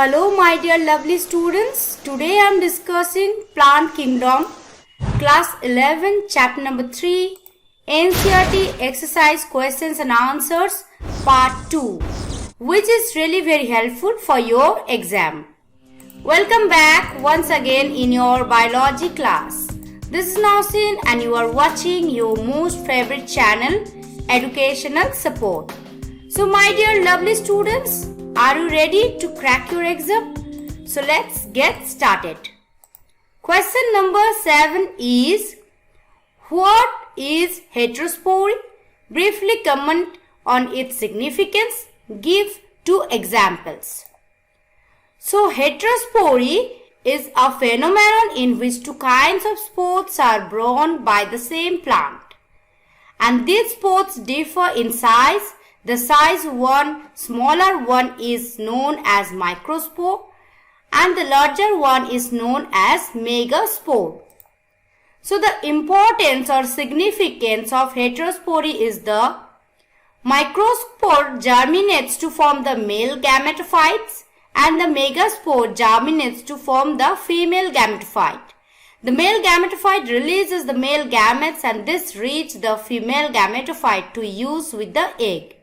Hello my dear lovely students. Today I am discussing Plant Kingdom, Class 11, Chapter number 3, NCERT Exercise Questions and Answers, part 2, which is really very helpful for your exam. Welcome back once again in your biology class. This is Nowsin and you are watching your most favorite channel, Educational Support. So my dear lovely students, are you ready to crack your exam? So let's get started. Question number 7 is, what is heterospore? Briefly comment on its significance. Give 2 examples. So heterospore is a phenomenon in which 2 kinds of spores are grown by the same plant. And these spores differ in size. The size one, smaller one is known as microspore and the larger one is known as megaspore. So the importance or significance of heterospore is the microspore germinates to form the male gametophytes and the megaspore germinates to form the female gametophyte. The male gametophyte releases the male gametes and this reaches the female gametophyte to use with the egg.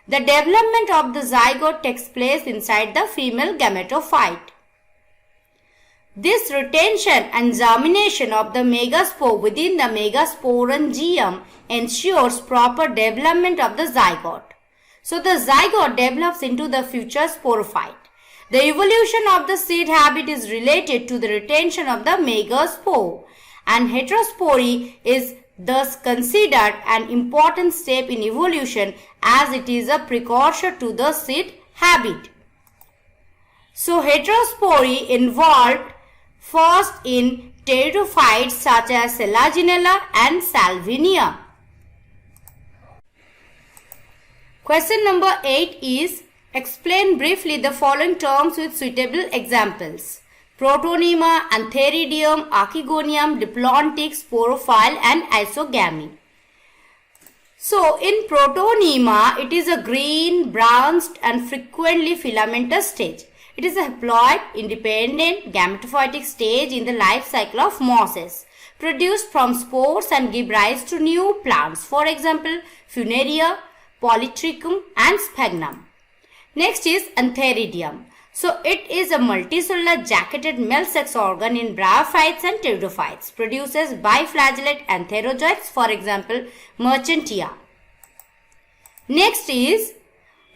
The development of the zygote takes place inside the female gametophyte. This retention and germination of the megaspore within the megasporangium ensures proper development of the zygote. So the zygote develops into the future sporophyte. The evolution of the seed habit is related to the retention of the megaspore, and heterospore is thus considered an important step in evolution as it is a precursor to the seed habit. So heterospore involved first in pteridophytes such as Selaginella and Salvinia. Question number 8 is, explain briefly the following terms with suitable examples. Protonema, Antheridium, Archegonium, Diplontic, Sporophyll and Isogamy. So in Protonema, it is a green, branched and frequently filamentous stage. It is a haploid, independent, gametophytic stage in the life cycle of mosses, produced from spores and give rise to new plants. For example, Funaria, Polytrichum and Sphagnum. Next is Antheridium. So it is a multicellular jacketed male sex organ in bryophytes and pteridophytes. Produces biflagellate antherozoites, for example, Merchantia. Next is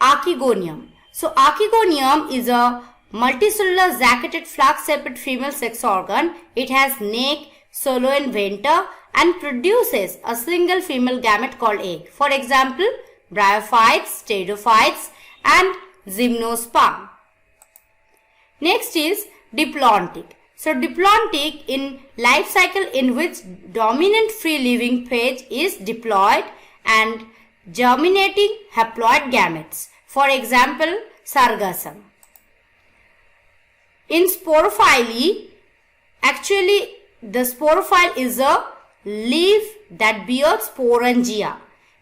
Archegonium. So Archegonium is a multicellular jacketed flax-shaped female sex organ. It has neck, solo and venter and produces a single female gamete called egg. For example, bryophytes, pteridophytes and gymnosperm. Next is Diplontic. So Diplontic in life cycle in which dominant free living phase is diploid and germinating haploid gametes. For example, Sargassum. In Sporophyll, actually the sporophyll is a leaf that bears sporangia.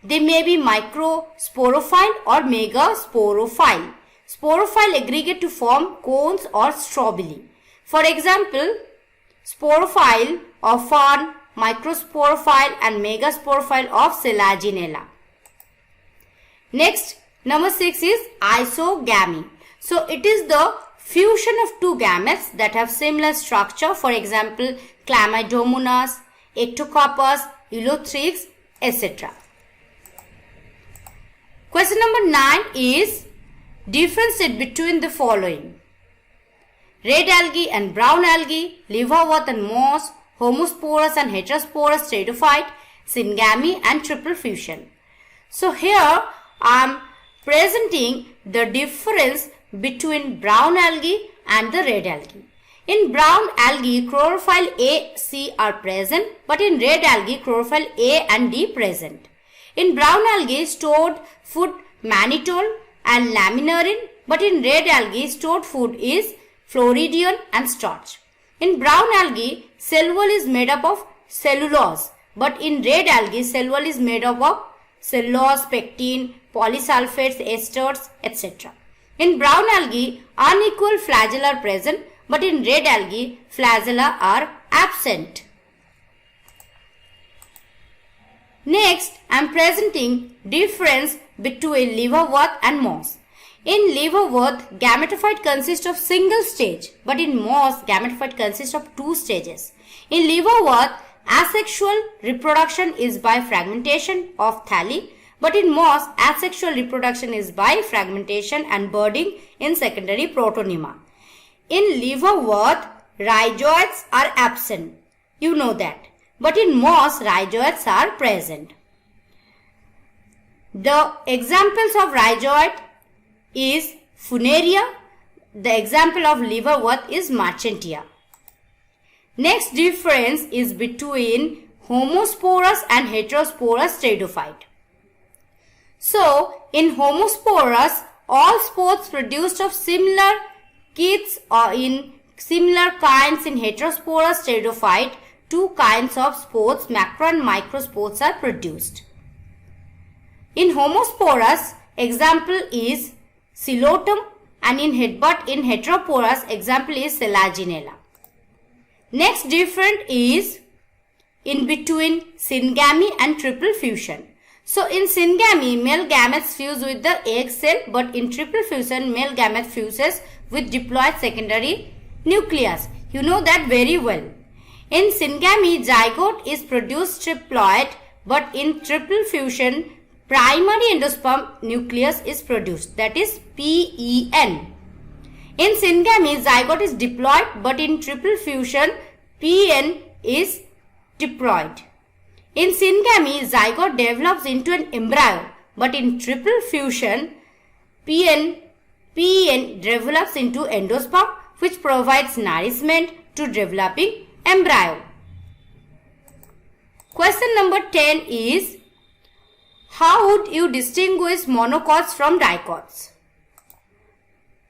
They may be microsporophyll or megasporophyll. Sporophyll aggregate to form cones or strobili. For example, sporophyll of fern, microsporophyll and megasporophyll of Selaginella. Next, number 6 is isogamy. So it is the fusion of 2 gametes that have similar structure. For example, Chlamydomonas, Ectocarpus, Ulothrix, etc. Question number 9 is, differentiate between the following: red algae and brown algae, liverwort and moss, homosporous and heterosporous pteridophyte, syngamy and triple fusion. So here I am presenting the difference between brown algae and the red algae. In brown algae, chlorophyll A, C are present, but in red algae, chlorophyll A and D present. In brown algae, stored food mannitol and laminarin, but in red algae stored food is floridium and starch. In brown algae, cell wall is made up of cellulose, but in red algae, cell wall is made up of cellulose, pectin, polysulfates, esters, etc. In brown algae, unequal flagella are present, but in red algae, flagella are absent. Next, I am presenting difference between liverwort and moss. In liverwort, gametophyte consists of single stage, but in moss, gametophyte consists of two stages. In liverwort, asexual reproduction is by fragmentation of thalli, but in moss, asexual reproduction is by fragmentation and budding in secondary protonema. In liverwort, rhizoids are absent. You know that. But in moss, rhizoids are present. The examples of rhizoid is Funaria. The example of liverwort is Marchantia. Next difference is between homosporous and heterosporous pteridophyte. So, in homosporous, all spores produced of similar kits or in similar kinds. In heterosporous pteridophyte, two kinds of spores, macro and microspores, are produced. In homosporous, example is Coleotom, and in heteroporous, example is Selaginella. Next difference is in between syngamy and triple fusion. So in syngamy, male gametes fuse with the egg cell, but in triple fusion, male gamete fuses with diploid secondary nucleus. You know that very well. In syngamy, zygote is produced triploid, but in triple fusion, primary endosperm nucleus is produced, that is PEN. In syngamy, zygote is diploid, but in triple fusion, PN is diploid. In syngamy, zygote develops into an embryo, but in triple fusion, PN develops into endosperm, which provides nourishment to developing embryo. Question number 10 is, how would you distinguish monocots from dicots?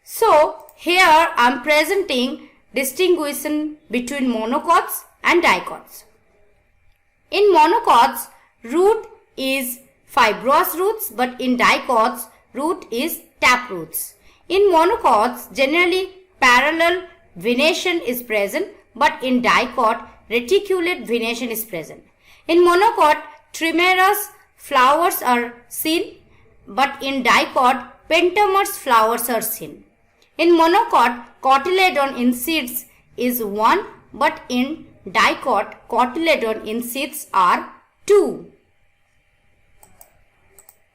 So, here I am presenting distinguishing between monocots and dicots. In monocots, root is fibrous roots, but in dicots, root is tap roots. In monocots, generally parallel venation is present, but in dicot, reticulate venation is present. In monocot, trimerous flowers are seen, but in dicot, pentamers flowers are seen. In monocot, cotyledon in seeds is 1, but in dicot, cotyledon in seeds are 2.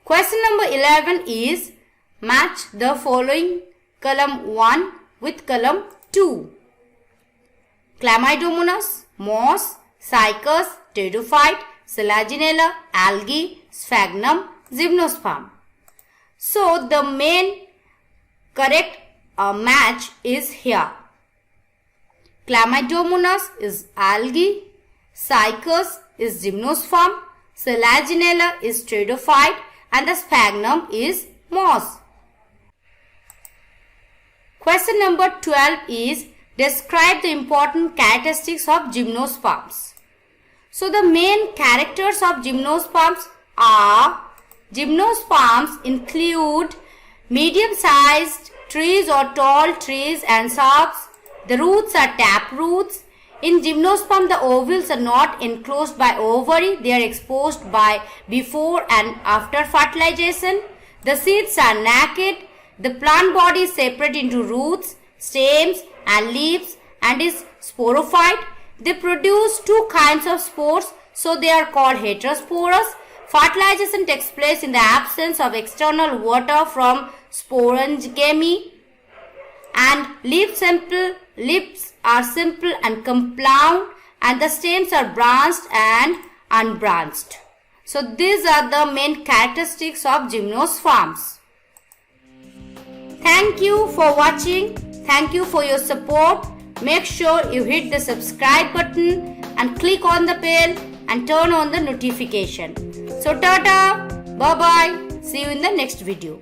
Question number 11 is, match the following column 1 with column 2. Chlamydomonas, moss, cycas, pteridophyte, Selaginella, algae, sphagnum, gymnosperm. So the main correct match is here. Chlamydomonas is algae, cycas is gymnosperm, Selaginella is pteridophyte, and the sphagnum is moss. Question number 12 is, describe the important characteristics of gymnosperms. So the main characters of gymnosperms are, gymnosperms include medium-sized trees or tall trees and shrubs. The roots are tap roots. In gymnosperm, the ovules are not enclosed by ovary. They are exposed by before and after fertilization. The seeds are naked. The plant body is separate into roots, stems and leaves and is sporophyte. They produce two kinds of spores, so they are called heterosporous. Fertilization takes place in the absence of external water from sporangamy, and leaves are simple and compound, and the stems are branched and unbranched. So these are the main characteristics of gymnosperms. Thank you for watching. Thank you for your support. Make sure you hit the subscribe button and click on the bell and turn on the notification. So tata, bye bye. See you in the next video.